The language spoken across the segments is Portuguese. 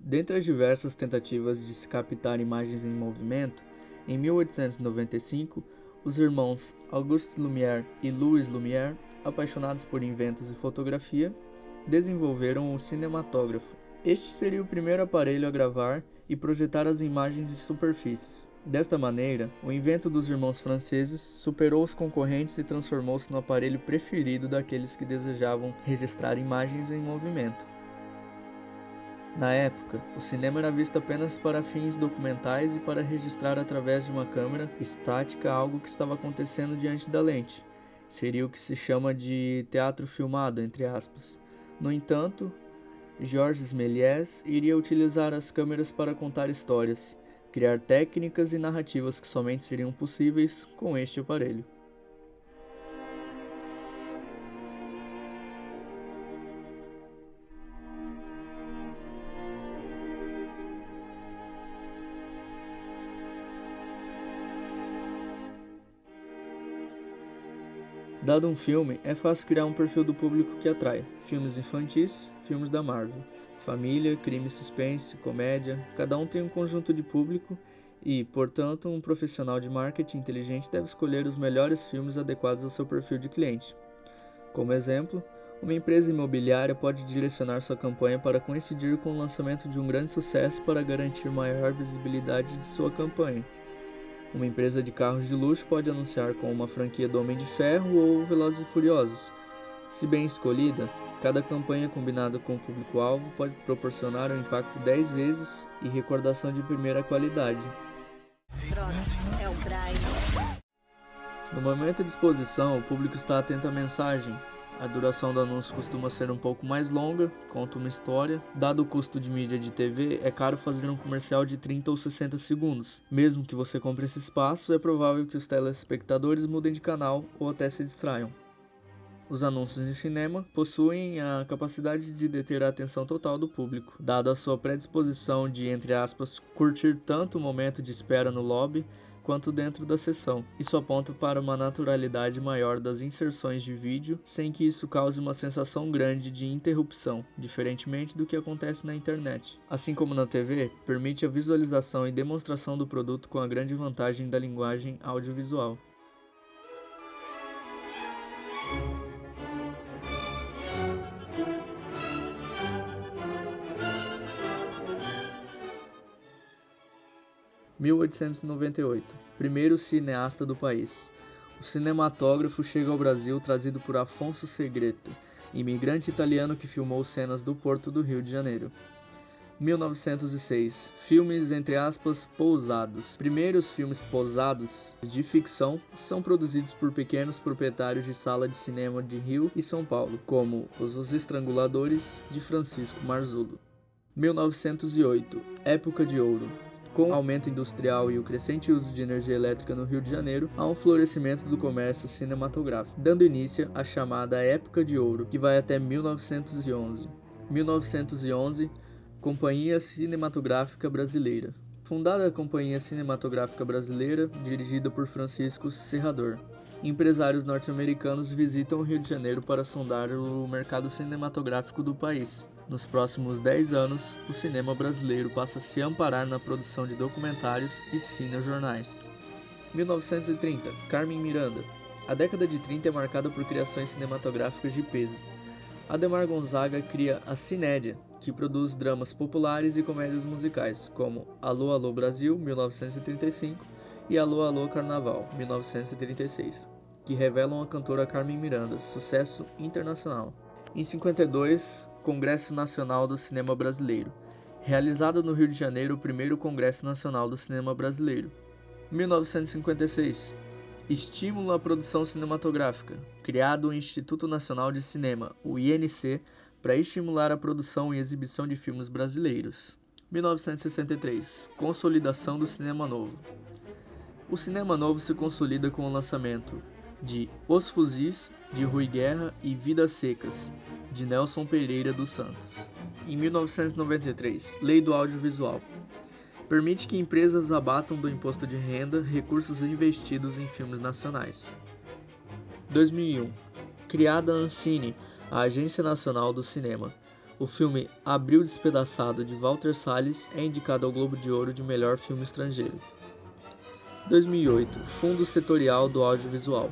Dentre as diversas tentativas de se captar imagens em movimento, em 1895, os irmãos Auguste Lumière e Louis Lumière, apaixonados por inventos e fotografia, desenvolveram o cinematógrafo. Este seria o primeiro aparelho a gravar e projetar as imagens de superfícies. Desta maneira, o invento dos irmãos franceses superou os concorrentes e transformou-se no aparelho preferido daqueles que desejavam registrar imagens em movimento. Na época, o cinema era visto apenas para fins documentais e para registrar através de uma câmera estática algo que estava acontecendo diante da lente. Seria o que se chama de teatro filmado, entre aspas. No entanto, Georges Méliès iria utilizar as câmeras para contar histórias, criar técnicas e narrativas que somente seriam possíveis com este aparelho. Dado um filme, é fácil criar um perfil do público que atrai. Filmes infantis, filmes da Marvel. Família, crime, suspense, comédia, cada um tem um conjunto de público e, portanto, um profissional de marketing inteligente deve escolher os melhores filmes adequados ao seu perfil de cliente. Como exemplo, uma empresa imobiliária pode direcionar sua campanha para coincidir com o lançamento de um grande sucesso para garantir maior visibilidade de sua campanha. Uma empresa de carros de luxo pode anunciar com uma franquia do Homem de Ferro ou Velozes e Furiosos. Se bem escolhida, cada campanha combinada com o público-alvo pode proporcionar um impacto 10 vezes e recordação de primeira qualidade. No momento de exposição, o público está atento à mensagem. A duração do anúncio costuma ser um pouco mais longa, conta uma história. Dado o custo de mídia de TV, é caro fazer um comercial de 30 ou 60 segundos. Mesmo que você compre esse espaço, é provável que os telespectadores mudem de canal ou até se distraiam. Os anúncios em cinema possuem a capacidade de deter a atenção total do público, dado a sua predisposição de, entre aspas, curtir tanto o momento de espera no lobby, quanto dentro da sessão. Isso aponta para uma naturalidade maior das inserções de vídeo, sem que isso cause uma sensação grande de interrupção, diferentemente do que acontece na internet. Assim como na TV, permite a visualização e demonstração do produto com a grande vantagem da linguagem audiovisual. (1898) Primeiro cineasta do país. O cinematógrafo chega ao Brasil trazido por Afonso Segreto, imigrante italiano que filmou cenas do Porto do Rio de Janeiro. 1906. Filmes, entre aspas, pousados. Primeiros filmes pousados de ficção são produzidos por pequenos proprietários de sala de cinema de Rio e São Paulo, como Os Estranguladores, de Francisco Marzullo. 1908. Época de Ouro. Com o aumento industrial e o crescente uso de energia elétrica no Rio de Janeiro, há um florescimento do comércio cinematográfico, dando início à chamada Época de Ouro, que vai até 1911. 1911, Companhia Cinematográfica Brasileira. Fundada a Companhia Cinematográfica Brasileira, dirigida por Francisco Serrador. Empresários norte-americanos visitam o Rio de Janeiro para sondar o mercado cinematográfico do país. Nos próximos 10 anos, o cinema brasileiro passa a se amparar na produção de documentários e cinejornais. 1930. Carmen Miranda. A década de 30 é marcada por criações cinematográficas de peso. Ademar Gonzaga cria a Cinédia, que produz dramas populares e comédias musicais, como Alô Alô Brasil, 1935, e Alô Alô Carnaval, 1936, que revelam a cantora Carmen Miranda, sucesso internacional. Em 52, Congresso Nacional do Cinema Brasileiro. Realizado no Rio de Janeiro o primeiro Congresso Nacional do Cinema Brasileiro. 1956. Estímulo à produção cinematográfica. Criado o Instituto Nacional de Cinema, o INC, para estimular a produção e exibição de filmes brasileiros. 1963. Consolidação do cinema novo. O cinema novo se consolida com o lançamento de Os Fuzis, de Rui Guerra, e Vidas Secas, de Nelson Pereira dos Santos. Em 1993, Lei do Audiovisual. Permite que empresas abatam do imposto de renda recursos investidos em filmes nacionais. 2001. Criada a Ancine, a Agência Nacional do Cinema. O filme Abril Despedaçado, de Walter Salles, é indicado ao Globo de Ouro de melhor filme estrangeiro. 2008. Fundo Setorial do Audiovisual.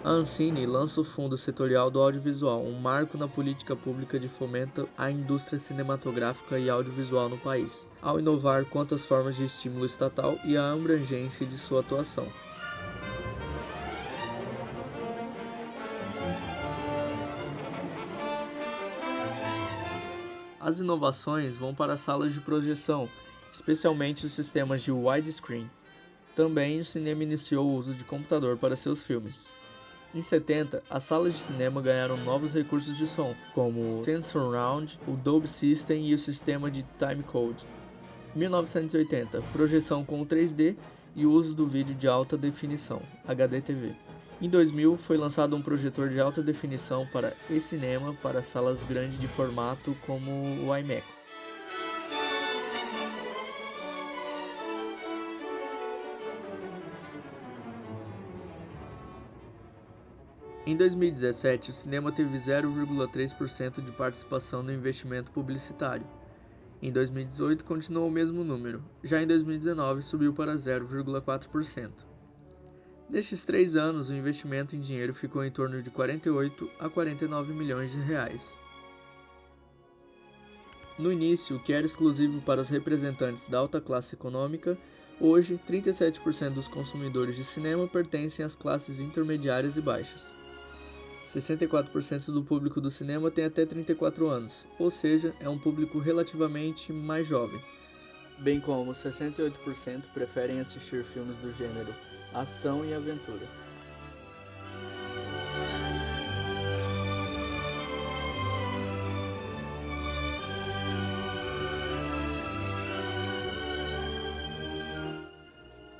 A Ancine lança o Fundo Setorial do Audiovisual, um marco na política pública de fomento à indústria cinematográfica e audiovisual no país, ao inovar quanto às formas de estímulo estatal e à abrangência de sua atuação. As inovações vão para as salas de projeção, especialmente os sistemas de widescreen. Também o cinema iniciou o uso de computador para seus filmes. Em 70, as salas de cinema ganharam novos recursos de som, como o Sensurround, o Dolby System e o sistema de Timecode. 1980, projeção com 3D e o uso do vídeo de alta definição, HDTV. Em 2000, foi lançado um projetor de alta definição para e-cinema para salas grandes de formato como o IMAX. Em 2017, o cinema teve 0,3% de participação no investimento publicitário. Em 2018, continuou o mesmo número. Já em 2019, subiu para 0,4%. Nestes 3 anos, o investimento em dinheiro ficou em torno de 48 a 49 milhões de reais. No início, o que era exclusivo para os representantes da alta classe econômica, hoje 37% dos consumidores de cinema pertencem às classes intermediárias e baixas. 64% do público do cinema tem até 34 anos, ou seja, é um público relativamente mais jovem, bem como 68% preferem assistir filmes do gênero ação e aventura.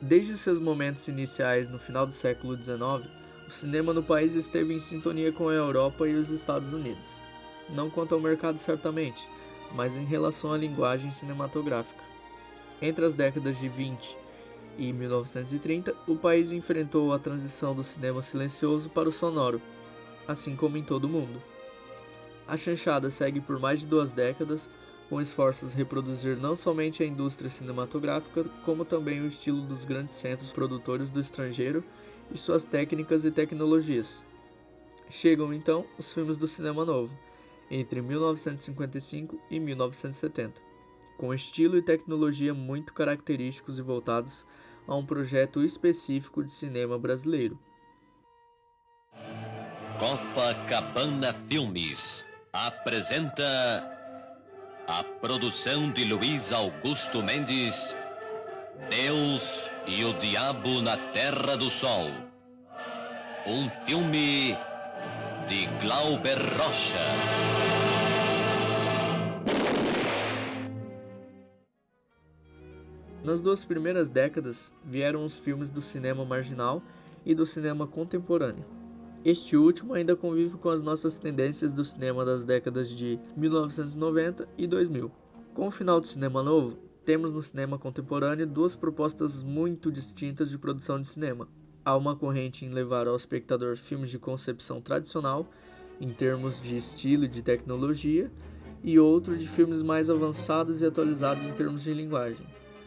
Desde seus momentos iniciais no final do século XIX, o cinema no país esteve em sintonia com a Europa e os Estados Unidos. Não quanto ao mercado certamente, mas em relação à linguagem cinematográfica. Entre as décadas de 20 e 1930, o país enfrentou a transição do cinema silencioso para o sonoro, assim como em todo o mundo. A chanchada segue por mais de 2 décadas, com esforços reproduzir não somente a indústria cinematográfica, como também o estilo dos grandes centros produtores do estrangeiro e suas técnicas e tecnologias. Chegam então os filmes do cinema novo, entre 1955 e 1970, com estilo e tecnologia muito característicos e voltados a um projeto específico de cinema brasileiro. Copacabana Filmes apresenta a produção de Luiz Augusto Mendes, Deus e o Diabo na Terra do Sol. Um filme de Glauber Rocha. Nas 2 primeiras décadas vieram os filmes do cinema marginal e do cinema contemporâneo. Este último ainda convive com as nossas tendências do cinema das décadas de 1990 e 2000. Com o final do cinema novo, temos no cinema contemporâneo 2 propostas muito distintas de produção de cinema. Há uma corrente em levar ao espectador filmes de concepção tradicional, em termos de estilo e de tecnologia, e outro de filmes mais avançados e atualizados em termos de linguagem,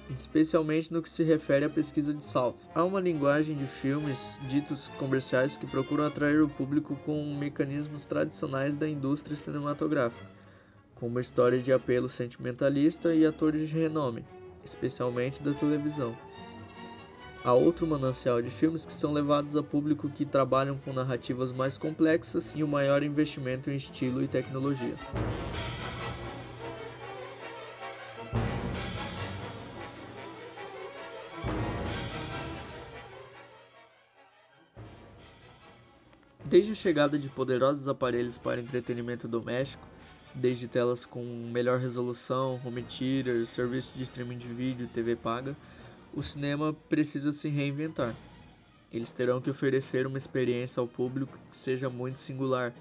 especialmente no que se refere à pesquisa de South. Há uma linguagem de filmes ditos comerciais que procuram atrair o público com mecanismos tradicionais da indústria cinematográfica, com uma história de apelo sentimentalista e atores de renome, especialmente da televisão. Há outro manancial de filmes que são levados a público que trabalham com narrativas mais complexas e um maior investimento em estilo e tecnologia. Desde a chegada de poderosos aparelhos para entretenimento doméstico, desde telas com melhor resolução, home theater, serviço de streaming de vídeo, TV paga, o cinema precisa se reinventar. Eles terão que oferecer uma experiência ao público que seja muito singular,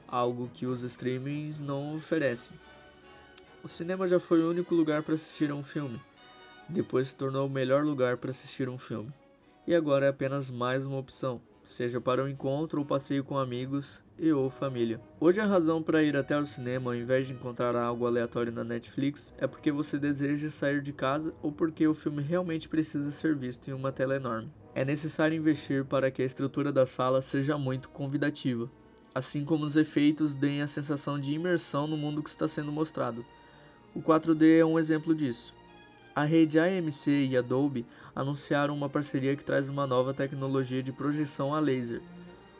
algo que os streamings não oferecem. O cinema já foi o único lugar para assistir a um filme, depois se tornou o melhor lugar para assistir um filme, e agora é apenas mais uma opção. seja para um encontro ou passeio com amigos ou família. Hoje a razão para ir até o cinema ao invés de encontrar algo aleatório na Netflix é porque você deseja sair de casa ou porque o filme realmente precisa ser visto em uma tela enorme. É necessário investir para que a estrutura da sala seja muito convidativa, assim como os efeitos deem a sensação de imersão no mundo que está sendo mostrado. O 4D é um exemplo disso. A rede AMC e Adobe anunciaram uma parceria que traz uma nova tecnologia de projeção a laser.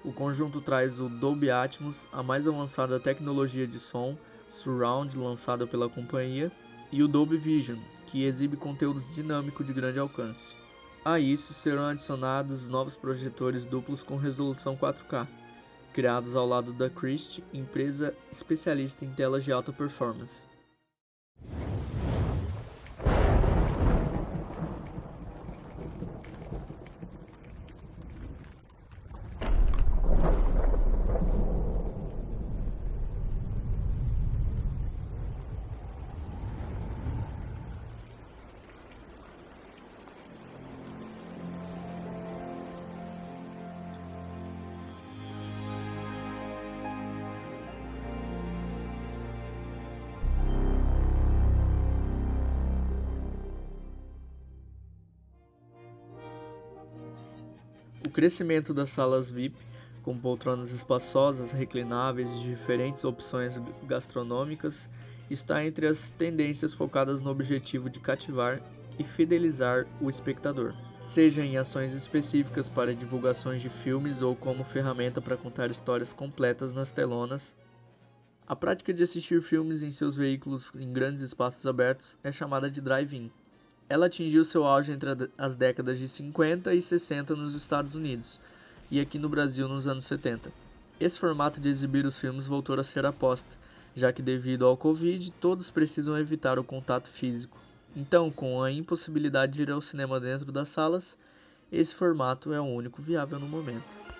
O conjunto traz o Dolby Atmos, a mais avançada tecnologia de som surround lançada pela companhia, e o Dolby Vision, que exibe conteúdos dinâmicos de grande alcance. A isso serão adicionados novos projetores duplos com resolução 4K, criados ao lado da Christie, empresa especialista em telas de alta performance. O crescimento das salas VIP, com poltronas espaçosas, reclináveis e diferentes opções gastronômicas, está entre as tendências focadas no objetivo de cativar e fidelizar o espectador, seja em ações específicas para divulgações de filmes ou como ferramenta para contar histórias completas nas telonas. A prática de assistir filmes em seus veículos em grandes espaços abertos é chamada de drive-in. Ela atingiu seu auge entre as décadas de 50 e 60 nos Estados Unidos e aqui no Brasil nos anos 70. Esse formato de exibir os filmes voltou a ser aposta, já que devido ao Covid todos precisam evitar o contato físico. Então, com a impossibilidade de ir ao cinema dentro das salas, esse formato é o único viável no momento.